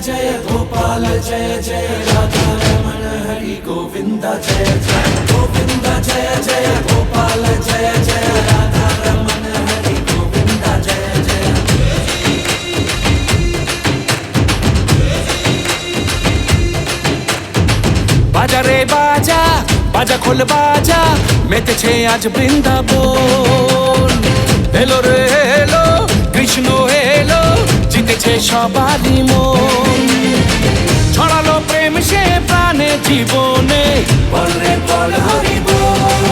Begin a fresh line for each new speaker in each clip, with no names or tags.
जय गोपाल जय जय राधा रमण हरि गोविंद जय जय गोविंद जय जय गोपाल जय जय राधा रमण हरि गोविंद जय जय। बाजा रे बाजा बाजा खोल बाजा মেতেছে আজ বৃন্দাবন এলো রে এলো কৃষ্ণ এলো জিতেছে সবারই মন ছড়ালো প্রেম সে প্রাণে জীবনে বল রে বল হরি বল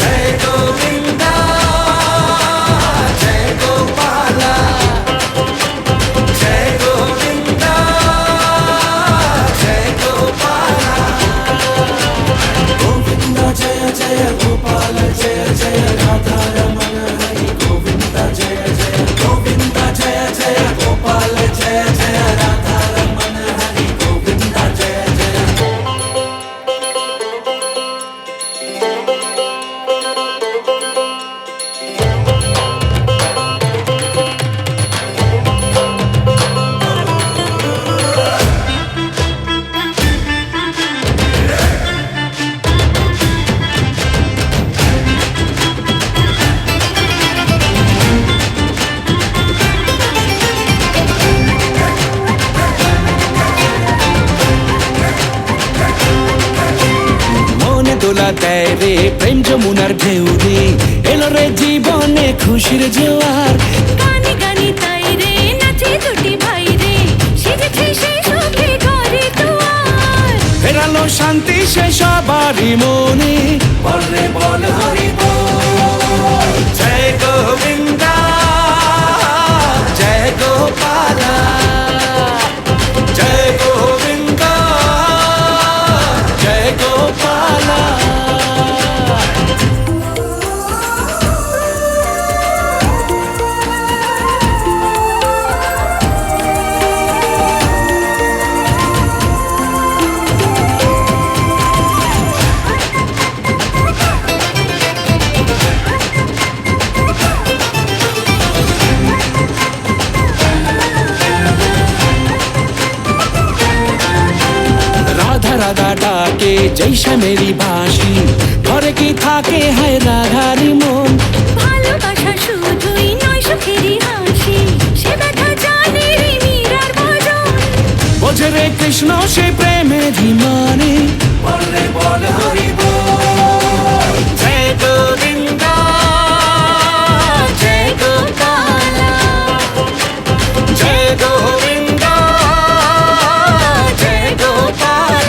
জয় গোবিন্দ জয় গোপাল জয় গোবিন্দ জয় গোপাল গোবিন্দ জয় জয় গোপাল জয় জয় রাধা রমণ হরি গোবিন্দ জয় জয় গোবিন্দ জয় জয় গোপাল জয় জয় রাধা রমণ হরি গোবিন্দ জয় জয়। দোলা দেয় রে প্রেম যমুনার ঢেউ রে এলো রে জীবনে খুশির জোয়ার
গানে গানে তাই রে নাচে দুটি ভাই রে সেজেছে সে সুখে ঘরে দুয়ার
ফেরালো শান্তি সে সবারই মনে বল রে বল হরি বল জয় গোবিন্দ জয় গোপাল জয় গোবিন্দ জয় গোপাল। রাধা ডাকে জৈসা মেরি বাঁশি ঘরে কি থাকে হায় রাধারি মন
ভালোবাসা শুধুই নয় সুখেরই হাসি সে ব্যথা জানে রে মীরার ভজন
বোঝে রে কৃষ্ণ সে প্রেমেরই মানে বল রে বল হরি বল জয় গোবিন্দ জয় গোপাল জয় গোবিন্দ জয় গোপাল।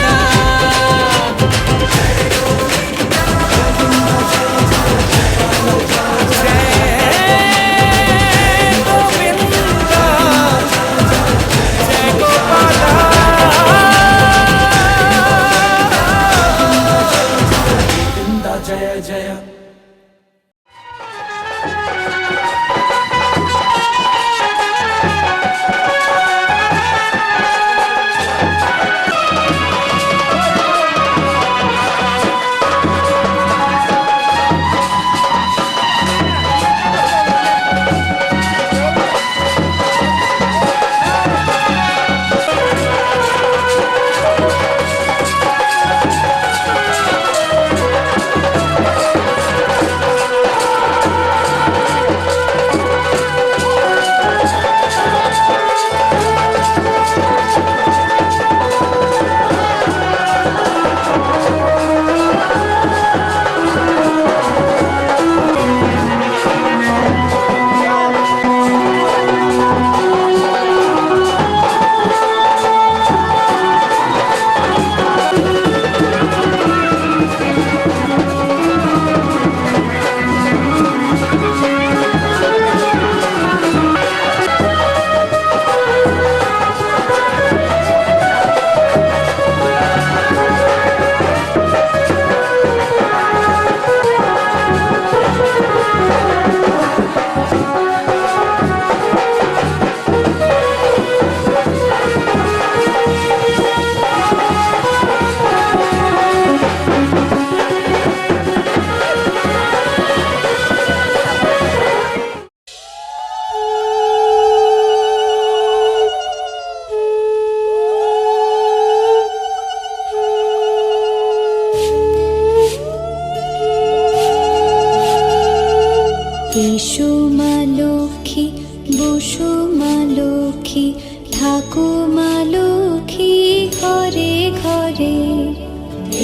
মা লক্ষ্মী ঘরে ঘরে।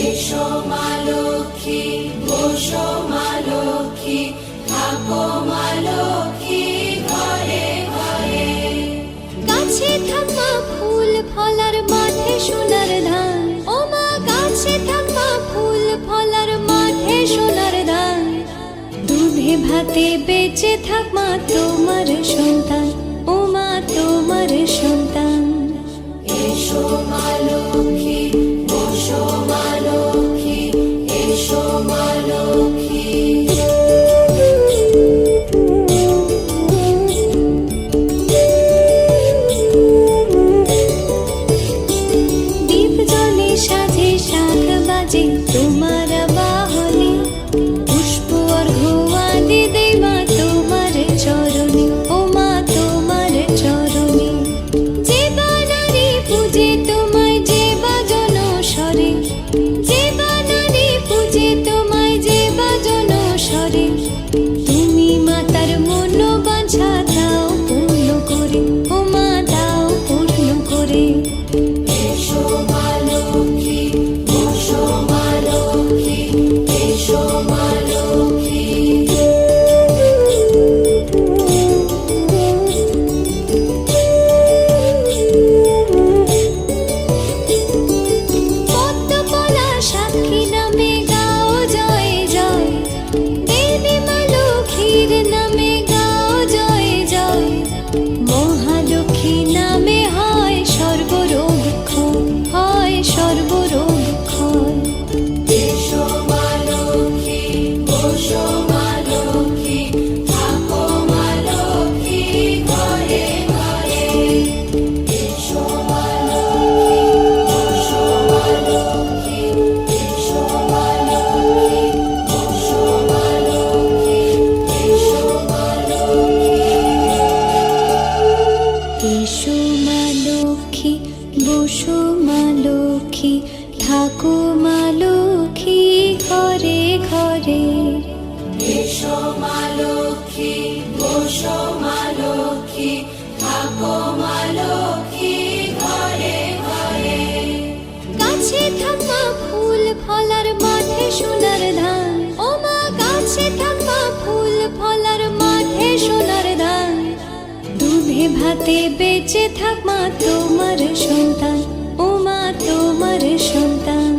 এসো মা লক্ষ্মী, বসো মা লক্ষ্মী, থাকো মা লক্ষ্মী ঘরে ঘরে।
গাছে থাকা ফুল ফলার মাঠে সোনার ধান, ও মা গাছে থাকা ফুল ফলার মাঠে সোনার ধান। দুধে ভাতে বেঁচে থাক মা তোমার সন্তান, ও মা তোমার সন্তান।
এসো মা লক্ষ্মী, বসো মা লক্ষ্মী, এসো মা লক্ষ্মী।
দীপ জ্বলে সাজে শাখ বাজে তোমার বাহনে, পুষ্প অর্ঘ্য আদি দেই মা তোমার চরণে, ও মা তোমার চরণে। যে বানারি পূজে তোমায় যে বাজন স্বরে, যে বানারি পূজে তোমায় যে বাজন স্বরে। তুমি মাতার মনোবাঞ্ছা দাও পূর্ণ করে, ও মা দাও পূর্ণ করে।
এসো মা লক্ষ্মী, বসো মা লক্ষ্মী, এসো মা লক্ষ্মী।
পদ্মপলা সাক্ষী নামে গাও জয় জয়, দেবী মা লক্ষ্মীর নামে গাও জয় জয়। মহালক্ষ্মী নামে হয় সর্বরোগ ক্ষয়, হয় সর্বরোগ ক্ষয়।
এসো মা লক্ষ্মী, বসো মা লক্ষ্মী, থাকো মা লক্ষ্মী ঘরে ঘরে। এসো মা লক্ষ্মী, বসো মা লক্ষ্মী, এসো মা লক্ষ্মী, বসো মা লক্ষ্মী, এসো মা লক্ষ্মী।
এসো মা লক্ষ্মী, বসো মা লক্ষ্মী, থাকো মা লক্ষ্মী ঘরে ঘরে।
এসো মা লক্ষ্মী, বসো মা লক্ষ্মী, থাকো মা লক্ষ্মী ঘরে ঘরে।
গাছে থাকা ফুল ফলার মাঠে সোনার ধান, ও মা গাছে থাকা ফুল ফলার মাঠে সোনার ধান। দুধে ভাতে বেঁচে থাক মা তোমার সন্তান, ও মা তোমার সন্তান।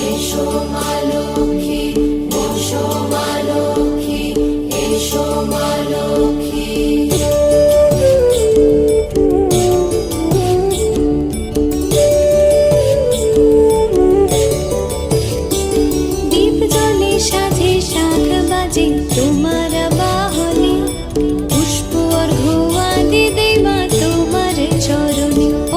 এসো মা লক্ষ্মী, বসো মা লক্ষ্মী, এসো মা লক্ষ্মী।
দীপ জ্বলে সাজে শাখ বাজে তোমার বাহনে, পুষ্প অর্ঘ্য আদি দেই মা তোমার চরণে, ও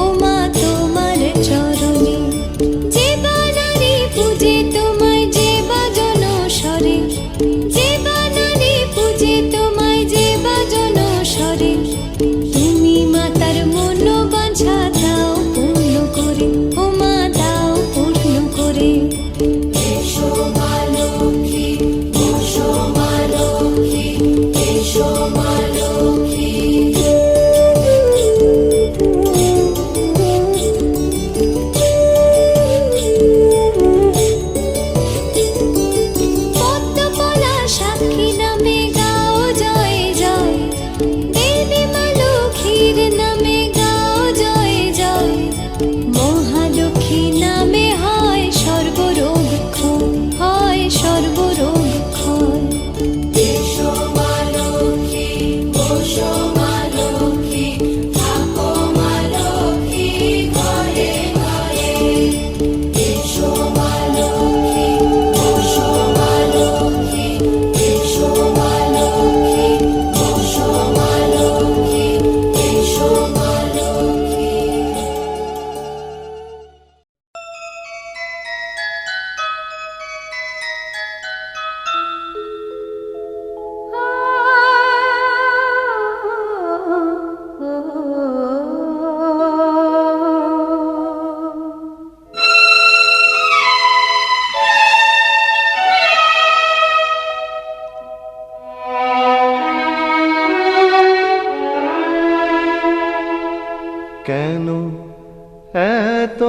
এত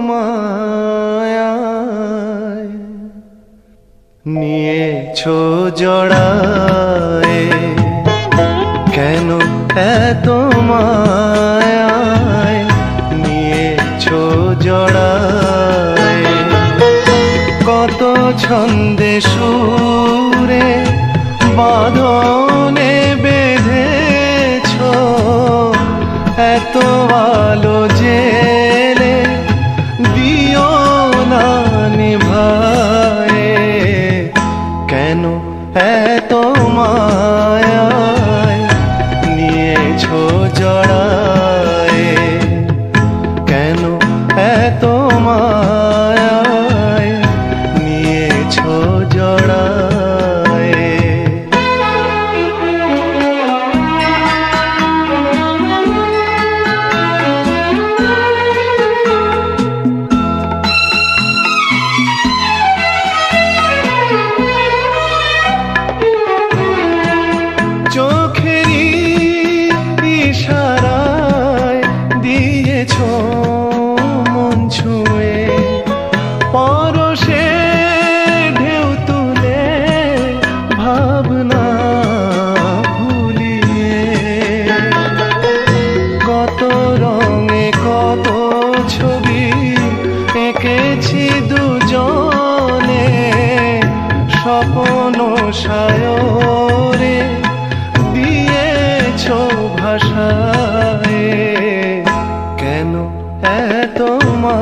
মায়ায় নিয়েছো জড়ায়, কেন এত মায়ায় নিয়েছো জড়ায়। কত ছন্দে সুরে বাঁধনে বেঁধেছো, এত আলো জেলে দিও না নিভায়ে, কেন এত মায়ায় নিয়েছো জড়ায়, কেন এত মায়ায় নিয়েছো জড়ায়। চোখেরই ইশারায় দিয়েছো মন ছুঁয়ে, পরশে ঢেউ তুলে ভাবনা ভুলিয়ে। কত রঙে কত ছবি এঁকেছি দুজনে, স্বপ্ন সায়রে দিয়েছো ভাষায়, কেন এত মা